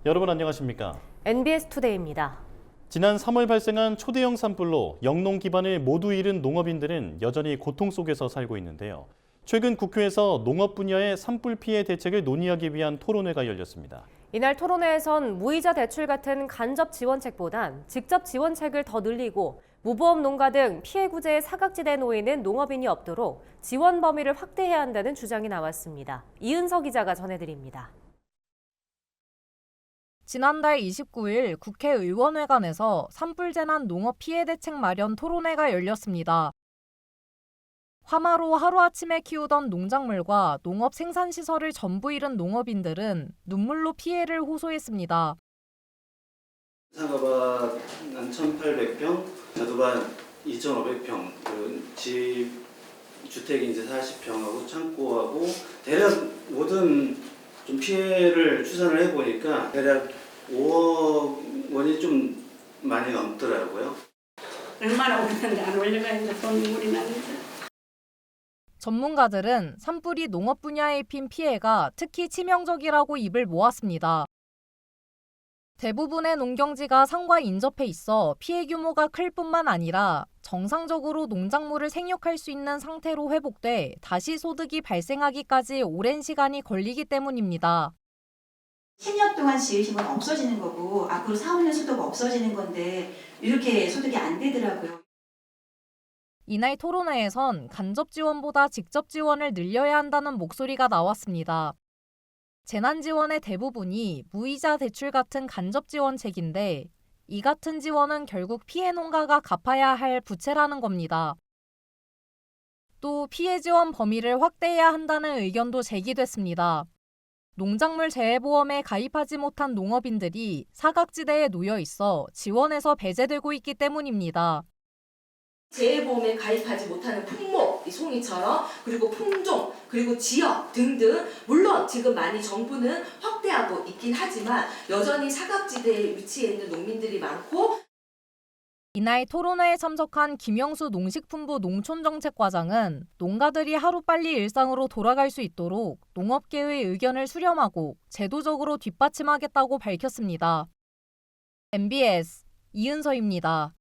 여러분 안녕하십니까? NBS 투데이입니다. 지난 3월 발생한 초대형 산불로 영농 기반을 모두 잃은 농업인들은 여전히 고통 속에서 살고 있는데요. 최근 국회에서 농업 분야의 산불 피해 대책을 논의하기 위한 토론회가 열렸습니다. 이날 토론회에선 무이자 대출 같은 간접 지원책보단 직접 지원책을 더 늘리고 무보험 농가 등 피해 구제에 사각지대에 놓이는 농업인이 없도록 지원 범위를 확대해야 한다는 주장이 나왔습니다. 이은서 기자가 전해드립니다. 지난달 29일 국회의원회관에서 산불재난 농업 피해 대책 마련 토론회가 열렸습니다. 화마로 하루아침에 키우던 농작물과 농업 생산시설을 전부 잃은 농업인들은 눈물로 피해를 호소했습니다. 상가밭 한 1,800평, 자두밭 2,500평, 집 주택이 이제 40평하고 창고하고 대략 모든 좀 피해를 추산을 해보니까 대략 5억 원이 좀 많이 넘더라고요. 얼마나 오르는데 안 올려가니까 돈물이 나는데. 전문가들은 산불이 농업 분야에 입힌 피해가 특히 치명적이라고 입을 모았습니다. 대부분의 농경지가 산과 인접해 있어 피해 규모가 클 뿐만 아니라 정상적으로 농작물을 생육할 수 있는 상태로 회복돼 다시 소득이 발생하기까지 오랜 시간이 걸리기 때문입니다. 10년 동안 지으신 건 없어지는 거고 앞으로 4, 5년 소득 없어지는 건데 이렇게 소득이 안 되더라고요. 이날 토론회에선 간접 지원보다 직접 지원을 늘려야 한다는 목소리가 나왔습니다. 재난지원의 대부분이 무이자 대출 같은 간접 지원책인데 이 같은 지원은 결국 피해 농가가 갚아야 할 부채라는 겁니다. 또 피해 지원 범위를 확대해야 한다는 의견도 제기됐습니다. 농작물 재해보험에 가입하지 못한 농업인들이 사각지대에 놓여 있어 지원에서 배제되고 있기 때문입니다. 재해보험에 가입하지 못하는 품목, 송이처럼 그리고 품종, 그리고 지역 등등 물론 지금 많이 정부는 확대하고 있긴 하지만 여전히 사각지대에 위치해 있는 농민들이 많고 이날 토론회에 참석한 김영수 농식품부 농촌정책과장은 농가들이 하루빨리 일상으로 돌아갈 수 있도록 농업계의 의견을 수렴하고 제도적으로 뒷받침하겠다고 밝혔습니다. MBS 이은서입니다.